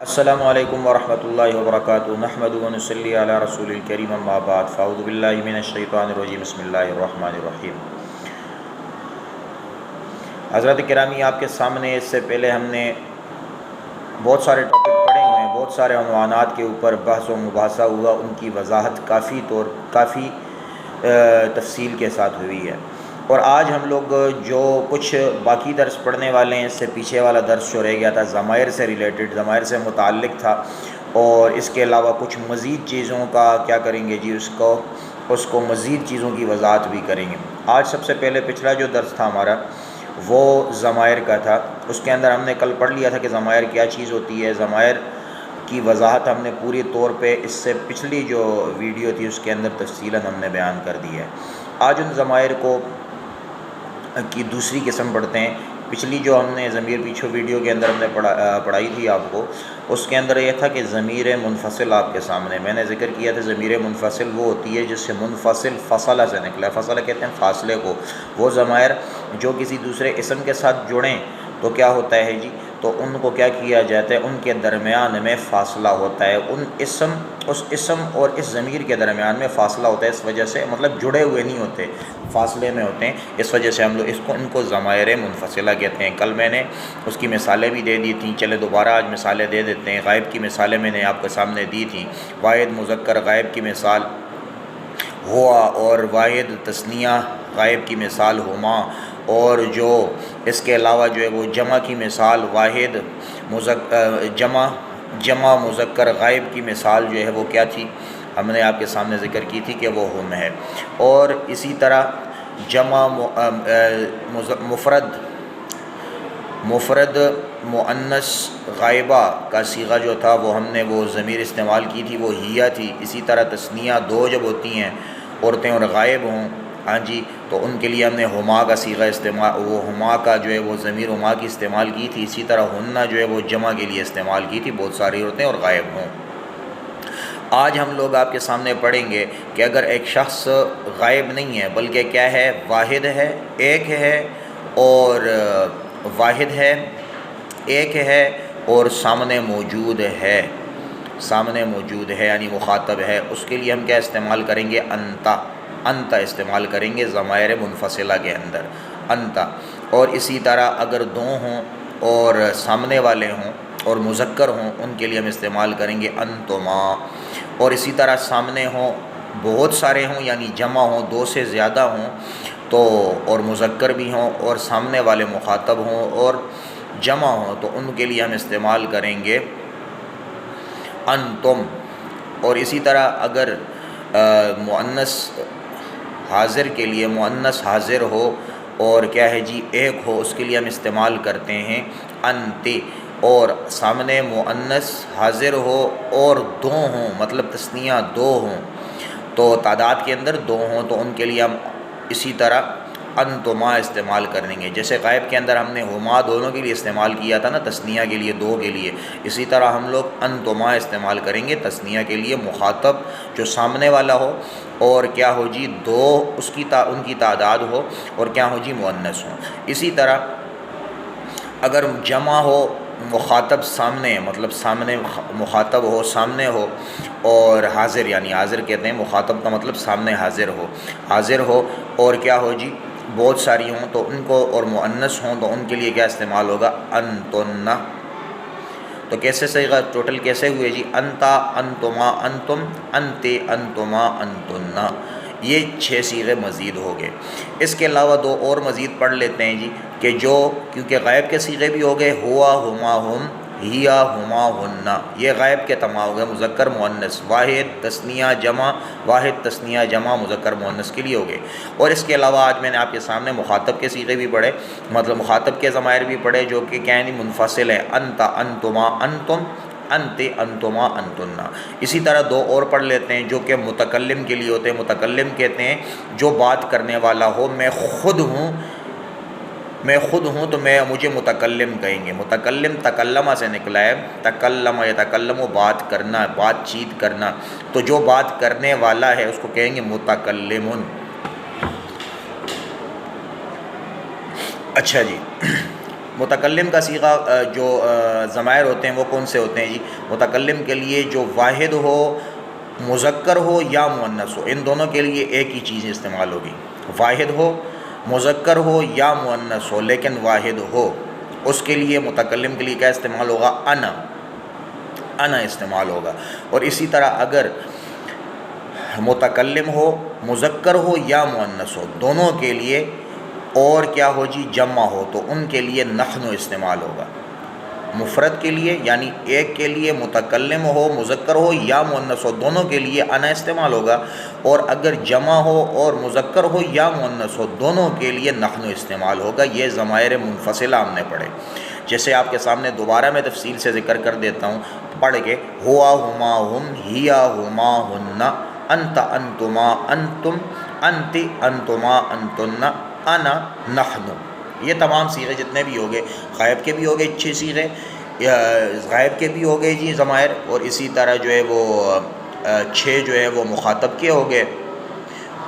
السلام علیکم ورحمۃ اللہ وبرکاتہ نحمد و نصلی علی رسول الکریم اما بعد فاعوذ باللہ من الشیطان الرجیم بسم اللہ الرحمن الرحیم۔ حضرت کرامی، آپ کے سامنے اس سے پہلے ہم نے بہت سارے ٹاپک پڑھے ہوئے ہیں، بہت سارے عنوانات کے اوپر بحث و مباحثہ ہوا، ان کی وضاحت کافی تفصیل کے ساتھ ہوئی ہے۔ اور آج ہم لوگ جو کچھ باقی درس پڑھنے والے ہیں، اس سے پیچھے والا درس جو رہ گیا تھا ضمائر سے ریلیٹڈ، ضمائر سے متعلق تھا، اور اس کے علاوہ کچھ مزید چیزوں کا کیا کریں گے جی، اس کو مزید چیزوں کی وضاحت بھی کریں گے۔ آج سب سے پہلے پچھلا جو درس تھا ہمارا وہ ضمائر کا تھا، اس کے اندر ہم نے کل پڑھ لیا تھا کہ ضمائر کیا چیز ہوتی ہے۔ ضمائر کی وضاحت ہم نے پوری طور پہ اس سے پچھلی جو ویڈیو تھی اس کے اندر تفصیلاً ہم نے بیان کر دی ہے۔ آج ان ضمائر کی دوسری قسم پڑھتے ہیں۔ پچھلی جو ہم نے ضمیر پیچھو ویڈیو کے اندر ہم نے پڑھائی تھی آپ کو، اس کے اندر یہ تھا کہ ضمیر منفصل آپ کے سامنے میں نے ذکر کیا تھا۔ ضمیر منفصل وہ ہوتی ہے جس سے منفصل فصلہ سے نکلا ہے، فصلہ کہتے ہیں فاصلے کو۔ وہ ضمائر جو کسی دوسرے اسم کے ساتھ جڑیں تو کیا ہوتا ہے جی، تو ان کو کیا کیا جاتا ہے، ان کے درمیان میں فاصلہ ہوتا ہے، اس اسم اور اس ضمیر کے درمیان میں فاصلہ ہوتا ہے، اس وجہ سے مطلب جڑے ہوئے نہیں ہوتے، فاصلے میں ہوتے ہیں، اس وجہ سے ہم لوگ ان کو ضمائر منفصلہ کہتے ہیں۔ کل میں نے اس کی مثالیں بھی دے دی تھیں، چلے دوبارہ آج مثالیں دے دیتے ہیں۔ غائب کی مثالیں میں نے آپ کے سامنے دی تھیں۔ واحد مذکر غائب کی مثال ہوا، اور واحد تثنیہ غائب کی مثال ہما، اور جو اس کے علاوہ جو ہے وہ جمع کی مثال واحد جمع مذکر غائب کی مثال جو ہے وہ کیا تھی، ہم نے آپ کے سامنے ذکر کی تھی کہ وہ ہم ہے۔ اور اسی طرح جمع مفرد مؤنث غائبہ کا صیغہ جو تھا وہ ہم نے وہ ضمیر استعمال کی تھی، وہ ہیا تھی۔ اسی طرح تثنیہ دو جب ہوتی ہیں عورتیں اور غائب ہوں، ہاں جی، تو ان کے لیے ہم نے ہما کا صیغہ استعمال، وہ ہما کا جو ہے وہ ضمیر ہما کی استعمال کی تھی۔ اسی طرح ہننا جو ہے وہ جمع کے لیے استعمال کی تھی، بہت ساری عورتیں اور غائب ہوں۔ آج ہم لوگ آپ کے سامنے پڑھیں گے کہ اگر ایک شخص غائب نہیں ہے بلکہ کیا ہے، واحد ہے، ایک ہے، اور واحد ہے، ایک ہے، اور سامنے موجود ہے یعنی مخاطب ہے، اس کے لیے ہم کیا استعمال کریں گے، انت استعمال کریں گے ضمائر منفصلہ کے اندر، انت۔ اور اسی طرح اگر دو ہوں اور سامنے والے ہوں اور مذکر ہوں، ان کے لیے ہم استعمال کریں گے انتما۔ اور اسی طرح سامنے ہوں، بہت سارے ہوں یعنی جمع ہوں، دو سے زیادہ ہوں تو، اور مذکر بھی ہوں اور سامنے والے مخاطب ہوں اور جمع ہوں، تو ان کے لیے ہم استعمال کریں گے انتم۔ اور اسی طرح اگر مؤنث حاضر کے لیے مؤنث حاضر ہو اور کیا ہے جی، ایک ہو، اس کے لیے ہم استعمال کرتے ہیں انتے۔ اور سامنے مؤنث حاضر ہو اور دو ہوں، مطلب تثنیہ دو ہوں، تو تعداد کے اندر دو ہوں، تو ان کے لیے ہم اسی طرح انتما استعمال کریں گے۔ جیسے غائب کے اندر ہم نے ہما دونوں کے لیے استعمال کیا تھا نا، تثنیہ کے لیے، دو کے لیے، اسی طرح ہم لوگ انتما استعمال کریں گے تثنیہ کے لیے، مخاطب جو سامنے والا ہو اور کیا ہو جی، دو ان کی تعداد ہو، اور کیا ہو جی، مؤنث ہو۔ اسی طرح اگر جمع ہو، مخاطب سامنے، مطلب سامنے مخاطب ہو، سامنے ہو، اور حاضر یعنی حاضر کہتے ہیں، مخاطب کا مطلب سامنے حاضر ہو اور کیا ہو جی، بہت ساری ہوں تو ان کو، اور مؤنث ہوں تو ان کے لیے کیا استعمال ہوگا، انتن۔ تو کیسے صیغہ ٹوٹل کیسے ہوئے جی، انتا، انتما، انتم، انتے، انتما، انتن، یہ 6 صیغے مزید ہو گئے۔ اس کے علاوہ دو اور مزید پڑھ لیتے ہیں جی، کہ جو کیونکہ غائب کے صیغے بھی ہو گئے، ہوا، ہما، ہم، ہیا، ہما، ہننا، یہ غائب کے تمام ہو گئے، مذکر مؤنث، واحد تثنیہ جمع، واحد تثنیہ جمع مذکر مؤنث کے لیے ہو گئے۔ اور اس کے علاوہ آج میں نے آپ کے سامنے مخاطب کے صیغے بھی پڑھے، مطلب مخاطب کے ضمائر بھی پڑھے، جو کہ کیا ہیں، منفصل ہیں، انتا، انتما، انتم، انتے، انتما، انتنا۔ اسی طرح دو اور پڑھ لیتے ہیں جو کہ متکلم کے لیے ہوتے ہیں۔ متکلم کہتے ہیں جو بات کرنے والا ہو، میں خود ہوں تو مجھے متکلم کہیں گے۔ متکلم تکلمہ سے نکلا ہے، تکلم یتکلم، بات کرنا، بات چیت کرنا، تو جو بات کرنے والا ہے اس کو کہیں گے متکلم۔ اچھا جی، متکلم کا صیغہ جو ضمائر ہوتے ہیں وہ کون سے ہوتے ہیں جی؟ متکلم کے لیے جو واحد ہو، مذکر ہو یا مؤنث ہو، ان دونوں کے لیے ایک ہی چیز استعمال ہوگی، واحد ہو، مذکر ہو یا مؤنث ہو لیکن واحد ہو، اس کے لیے متکلم کے لیے کیا استعمال ہوگا؟ انا استعمال ہوگا۔ اور اسی طرح اگر متکلم ہو، مذکر ہو یا مؤنث ہو، دونوں کے لیے اور کیا ہو جی؟ جمع ہو، تو ان کے لیے نحن استعمال ہوگا۔ مفرد کے لیے یعنی ایک کے لیے متکلم ہو، مذکر ہو یا مؤنث ہو، دونوں کے لیے انا استعمال ہوگا، اور اگر جمع ہو اور مذکر ہو یا مؤنث ہو، دونوں کے لیے نحن استعمال ہوگا۔ یہ ضمائر منفصلہ ہم نے پڑھے، جیسے آپ کے سامنے دوبارہ میں تفصیل سے ذکر کر دیتا ہوں پڑھ کے، ہوا ہما ہم، ہیا ہما ہن، انت انتما انتم، انت انتما انتن، انا نحن۔ یہ تمام صیغے جتنے بھی ہوگے، غائب کے بھی ہوگے 6 صیغے، غائب کے بھی ہوگے جی ضمائر، اور اسی طرح جو ہے وہ 6 جو ہے وہ مخاطب کے ہوگے،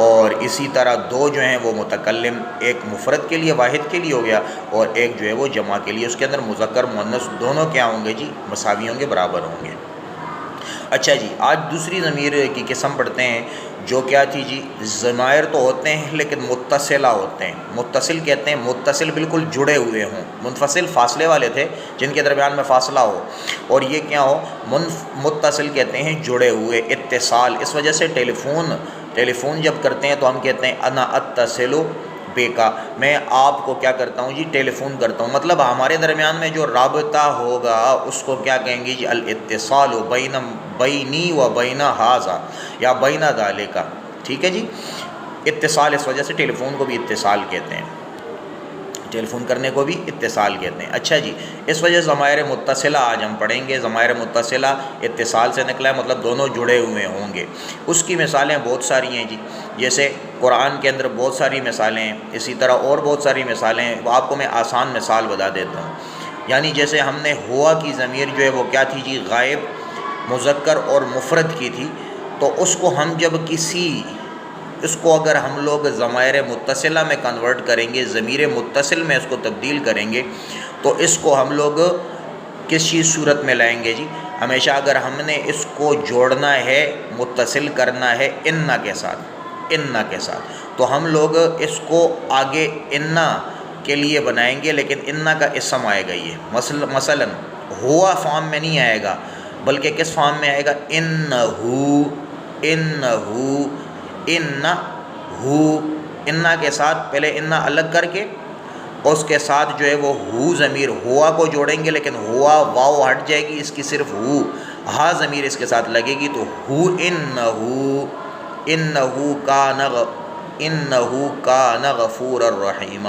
اور اسی طرح 2 جو ہیں وہ متکلم، ایک مفرد کے لیے واحد کے لیے ہو گیا، اور ایک جو ہے وہ جمع کے لیے، اس کے اندر مذکر مؤنث دونوں کیا ہوں گے جی؟ مساوی ہوں گے، برابر ہوں گے۔ اچھا جی، آج دوسری ضمیر کی قسم پڑھتے ہیں، جو کیا تھی جی؟ ضمائر تو ہوتے ہیں لیکن متصلہ ہوتے ہیں۔ متصل کہتے ہیں متصل بالکل جڑے ہوئے ہوں، منفصل فاصلے والے تھے جن کے درمیان میں فاصلہ ہو، اور یہ کیا ہو؟ متصل کہتے ہیں جڑے ہوئے، اتصال۔ اس وجہ سے ٹیلی فون جب کرتے ہیں تو ہم کہتے ہیں انا اتصل بے کا، میں آپ کو کیا کرتا ہوں جی؟ ٹیلی فون کرتا ہوں، مطلب ہمارے درمیان میں جو رابطہ ہوگا اس کو کیا کہیں گے جی؟ الاتصال بینی و بین ھذا یا بین ذالک، ٹھیک ہے جی؟ اتصال، اس وجہ سے ٹیلی فون کو بھی اتصال کہتے ہیں، ٹیلی فون کرنے کو بھی اتصال کہتے ہیں۔ اچھا جی، اس وجہ سے ضمائر متصلہ آج ہم پڑھیں گے۔ ضمائر متصلہ اتصال سے نکلا ہے، مطلب دونوں جڑے ہوئے ہوں گے۔ اس کی مثالیں بہت ساری ہیں جی، جیسے قرآن کے اندر بہت ساری مثالیں ہیں، اسی طرح اور بہت ساری مثالیں ہیں۔ آپ کو میں آسان مثال بتا دیتا ہوں، یعنی جیسے ہم نے ہوا کی ضمیر جو ہے وہ کیا تھی جی؟ غائب، مذکر اور مفرد کی تھی، تو اس کو ہم جب اس کو اگر ہم لوگ ضمائر متصلہ میں کنورٹ کریں گے، ضمیر متصل میں اس کو تبدیل کریں گے، تو اس کو ہم لوگ کس چیز صورت میں لائیں گے جی؟ ہمیشہ اگر ہم نے اس کو جوڑنا ہے، متصل کرنا ہے انا کے ساتھ، تو ہم لوگ اس کو آگے انا کے لیے بنائیں گے، لیکن انا کا اسم آئے گا۔ یہ مثلا ہوا فارم میں نہیں آئے گا، بلکہ کس فارم میں آئے گا؟ انا کے ساتھ پہلے انا الگ کر کے، اس کے ساتھ جو ہے وہ ہو ضمیر ہوا کو جوڑیں گے، لیکن ہوا واو ہٹ جائے گی، اس کی صرف ہو ہا ضمیر اس کے ساتھ لگے گی، تو ہو انہو کان غفور الرحیم،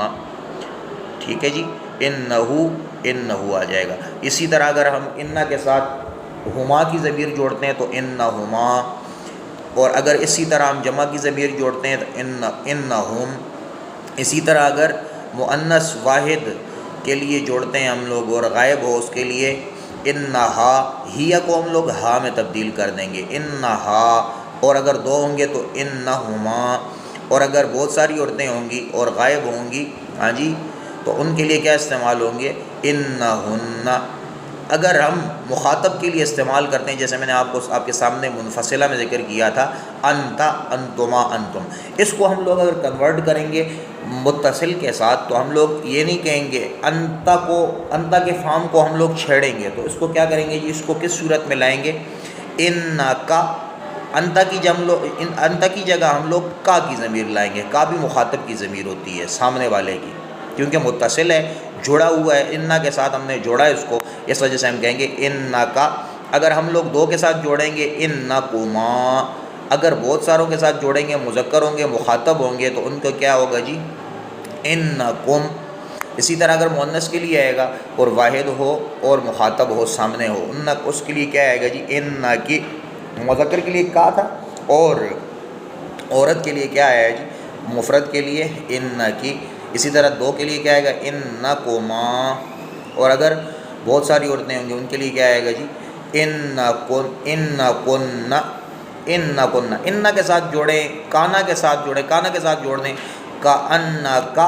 ٹھیک ہے جی؟ انہو آ جائے گا۔ اسی طرح اگر ہم انا کے ساتھ ہما کی ضمیر جوڑتے ہیں تو انہما، اور اگر اسی طرح ہم جمع کی ضمیر جوڑتے ہیں تو انہم۔ اسی طرح اگر مؤنث واحد کے لیے جوڑتے ہیں ہم لوگ اور غائب ہو اس کے لیے انہا، ہیا کو ہم لوگ ہا میں تبدیل کر دیں گے، انہا، اور اگر 2 ہوں گے تو انہما، اور اگر بہت ساری عورتیں ہوں گی اور غائب ہوں گی، ہاں جی، تو ان کے لیے کیا استعمال ہوں گے؟ انہن۔ اگر ہم مخاطب کے لیے استعمال کرتے ہیں، جیسے میں نے آپ کے سامنے منفصلہ میں ذکر کیا تھا، انت انتما انتم، اس کو ہم لوگ اگر کنورٹ کریں گے متصل کے ساتھ تو ہم لوگ یہ نہیں کہیں گے انتا کے فارم کو ہم لوگ چھیڑیں گے، تو اس کو کیا کریں گے جی؟ اس کو کس صورت میں لائیں گے؟ انتا کی جگہ ہم لوگ کا کی ضمیر لائیں گے۔ کا بھی مخاطب کی ضمیر ہوتی ہے، سامنے والے کی، کیونکہ متصل ہے، جڑا ہوا ہے، انا کے ساتھ ہم نے جوڑا ہے اس کو، اس وجہ سے ہم کہیں گے انا کا۔ اگر ہم لوگ 2 کے ساتھ جوڑیں گے انکما، اگر بہت ساروں کے ساتھ جوڑیں گے، مذکر ہوں گے، مخاطب ہوں گے، تو ان کو کیا ہوگا جی؟ انکم۔ اسی طرح اگر مؤنث کے لیے آئے گا اور واحد ہو اور مخاطب ہو، سامنے ہو، اس کے لیے کیا آئے گا جی؟ انکی۔ مذکر کے لیے کا تھا، اور عورت کے لیے کیا آیا جی؟ مفرد کے لیے انکی۔ اسی طرح 2 کے لیے کیا آئے گا؟ انکما، اور اگر بہت ساری عورتیں ہوں گی ان کے لیے کیا آئے گا جی؟ انکن۔ انا کے ساتھ جوڑیں، کانا کے ساتھ جوڑیں، کانا کے ساتھ جوڑ دیں، کانکا